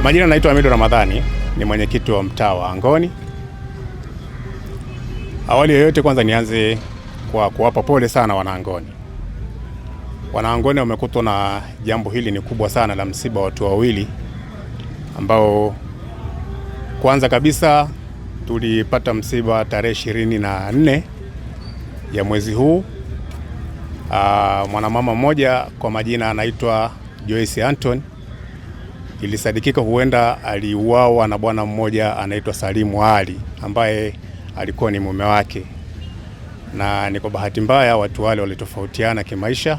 majina naitwa Hamidu Ramadhani, ni mwenyekiti wa mtaa wa Angoni. Awali ya yote kwanza nianze kwa kuwapa pole sana Wanaangoni. Wanaangoni wamekutwa na jambo hili ni kubwa sana la msiba wa watu wawili ambao kwanza kabisa tulipata msiba tarehe 24 ya mwezi huu. Mwanamama mmoja kwa majina anaitwa Joyce Anton, ilisadikika huenda aliuawa na bwana mmoja anaitwa Salimu Ali ambaye alikuwa ni mume wake, na ni kwa bahati mbaya watu wale walitofautiana kimaisha,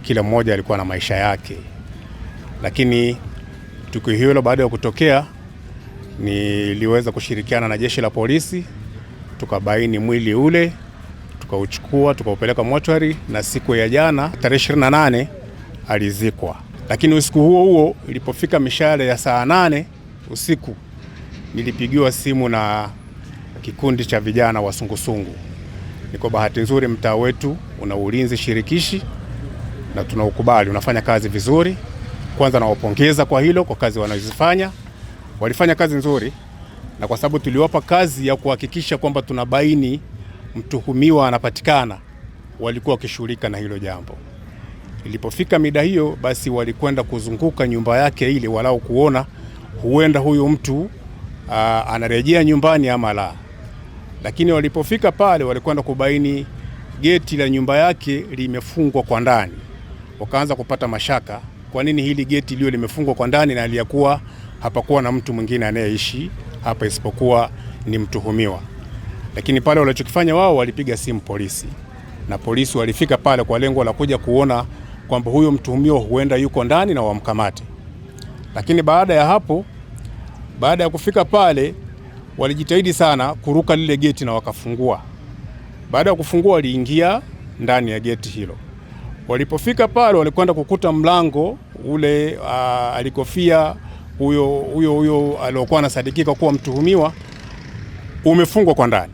kila mmoja alikuwa na maisha yake. Lakini tukio hilo baada ya kutokea niliweza kushirikiana na jeshi la polisi, tukabaini mwili ule, tukauchukua tukaupeleka mortuary, na siku ya jana tarehe 28 alizikwa. Lakini usiku huo ilipofika mishale ya saa 8 usiku nilipigiwa simu na kikundi cha vijana wa sungusungu. Ni kwa bahati nzuri mtaa wetu una ulinzi shirikishi na tunaukubali, unafanya kazi vizuri. Kwanza nawapongeza kwa hilo, kwa kazi wanazofanya. Walifanya kazi nzuri, na kwa sababu tuliwapa kazi ya kuhakikisha kwamba tunabaini mtuhumiwa anapatikana, walikuwa wakishughulika na hilo jambo. Ilipofika mida hiyo, basi walikwenda kuzunguka nyumba yake ili walau kuona huenda huyo mtu anarejea nyumbani ama la. Lakini walipofika pale walikwenda kubaini geti la nyumba yake limefungwa kwa ndani. Wakaanza kupata mashaka, kwa nini hili geti lio limefungwa kwa ndani na aliyakuwa hapakuwa na mtu mwingine anayeishi hapa isipokuwa ni mtuhumiwa. Lakini pale walichokifanya wao, walipiga simu polisi, na polisi walifika pale kwa lengo la kuja kuona kwamba huyo mtuhumiwa huenda yuko ndani na wamkamate. Lakini baada ya hapo, baada ya kufika pale, walijitahidi sana kuruka lile geti na wakafungua. Baada ya kufungua, waliingia ndani ya geti hilo. Walipofika pale, walikwenda kukuta mlango ule alikofia huyo aliokuwa anasadikika kuwa mtuhumiwa umefungwa kwa ndani.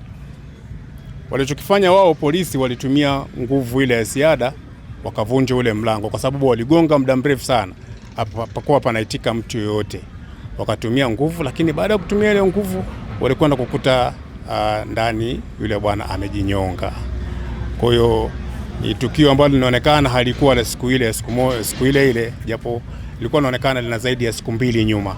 Walichokifanya wao polisi, walitumia nguvu ile ya ziada wakavunja ule mlango, kwa sababu waligonga muda mrefu sana, hapakuwa panaitika mtu yoyote. Wakatumia nguvu, lakini baada ya kutumia ile nguvu walikwenda kukuta ndani yule bwana amejinyonga. Kwa hiyo ni tukio ambalo linaonekana halikuwa la siku ile, japo lilikuwa linaonekana lina zaidi ya siku 2 nyuma.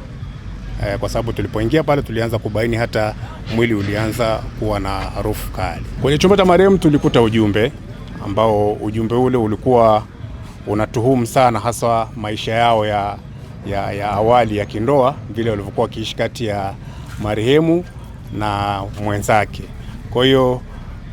Kwa sababu tulipoingia pale tulianza kubaini hata mwili ulianza kuwa na harufu kali. Kwenye chumba cha marehemu tulikuta ujumbe ambao ujumbe ule ulikuwa unatuhumu sana, hasa maisha yao ya awali ya kindoa, vile walivyokuwa wakiishi kati ya marehemu na mwenzake. Kwa hiyo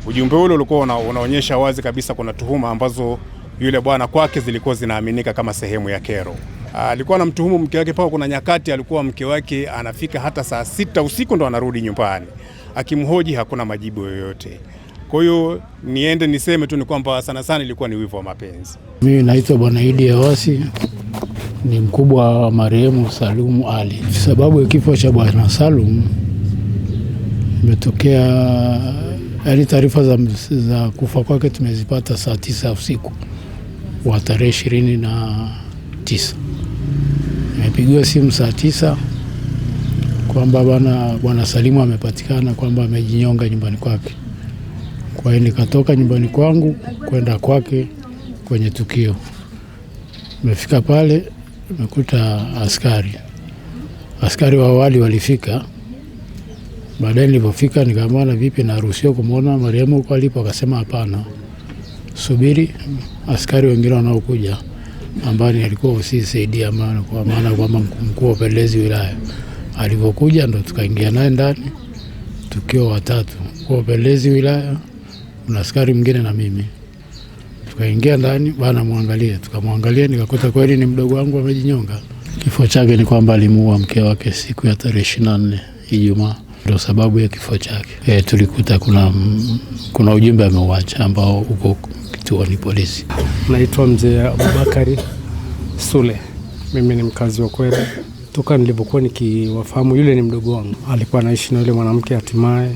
ujumbe ule ulikuwa unaonyesha wazi kabisa kuna tuhuma ambazo yule bwana kwake zilikuwa zinaaminika kama sehemu ya kero. Alikuwa anamtuhumu mke wake, paka kuna nyakati alikuwa mke wake anafika hata saa 6 usiku ndo anarudi nyumbani. Akimhoji hakuna majibu yoyote. Kwa hiyo niende niseme tu ni kwamba sana ilikuwa ni wivu wa mapenzi. Mimi naitwa Bwana Idi Awasi, ni mkubwa wa marehemu Salimu Ali. Sababu ya kifo cha Bwana Salum imetokea, yaani taarifa za kufa kwake tumezipata saa 9 usiku wa tarehe 29. Nimepigiwa simu saa 9 kwamba bwana Salimu amepatikana, kwamba amejinyonga nyumbani kwake. Kwa hiyo nikatoka nyumbani kwangu kwenda kwake kwenye tukio. Nimefika pale nimekuta askari wa awali walifika. Baadaye nilipofika nikamwona vipi naruhusiwa kumuona marehemu huko alipo, akasema hapana, subiri askari wengine wanaokuja ambao alikuwa usisaidia, kwa maana kwamba mkuu wa upelelezi wilaya alipokuja ndo tukaingia naye ndani tukio watatu, mkuu wa upelelezi wilaya na askari mwingine na mimi. Tukaingia ndani, bana muangalie, tukamwangalia, nikakuta kweli ni mdogo wangu amejinyonga. Kifo chake ni kwamba alimuua mke wake siku ya tarehe 24 Ijumaa, ndio sababu ya kifo chake. Tulikuta kuna ujumbe ameuacha ambao uko kituoni polisi. Naitwa Mzee Abubakari Sule. Mimi ni mkazi wa Kwele. Toka nilipokuwa nikiwafahamu yule ni mdogo wangu, alikuwa anaishi na yule mwanamke, hatimaye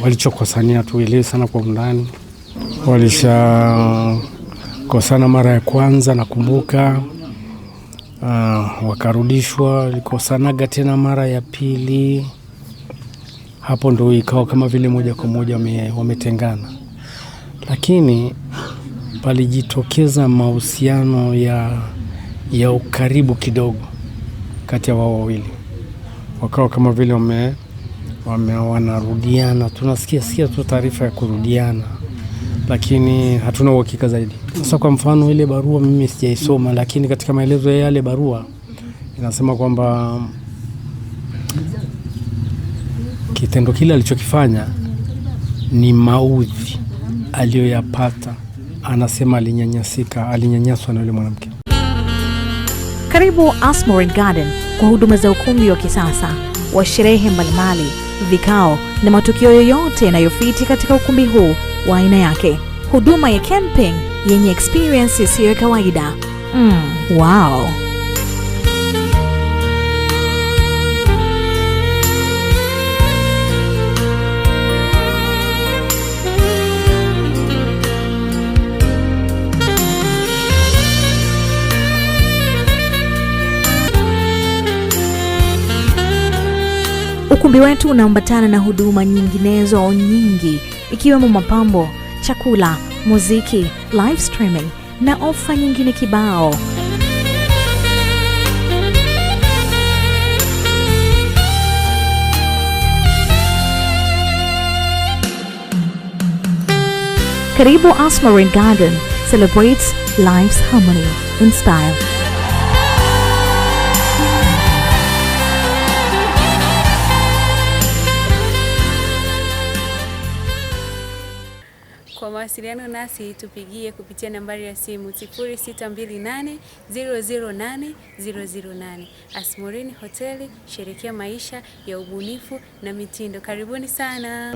walichokosania tu ile sana kwa undani. Walishakosana mara ya kwanza, nakumbuka wakarudishwa, likosanaga tena mara ya pili. Hapo ndo ikawa kama vile moja kwa moja wametengana, lakini palijitokeza mahusiano ya ukaribu kidogo kati ya wao wawili, wakawa kama vile wanarudiana. Tunasikia tu taarifa ya kurudiana, lakini hatuna uhakika zaidi. Sasa kwa mfano ile barua mimi sijaisoma, lakini katika maelezo ya yale barua inasema kwamba kitendo kile alichokifanya ni maudhi aliyoyapata. Anasema alinyanyaswa na yule mwanamke. Karibu Asmorin Garden kwa huduma za ukumbi wa kisasa wa sherehe mbalimbali, vikao na matukio yoyote yanayofiti katika ukumbi huu wa aina yake. Huduma ya camping yenye experience isiyo ya kawaida. Wow. Ukumbi wetu unaambatana na huduma nyinginezo nyingi, ikiwemo mapambo, chakula, muziki, live streaming na ofa nyingine kibao. Karibu Asmorin Garden celebrates life's harmony in style. Kwa mawasiliano nasi tupigie kupitia nambari ya simu 0628008008. Asmorin Hoteli, sherekea maisha ya ubunifu na mitindo. Karibuni sana.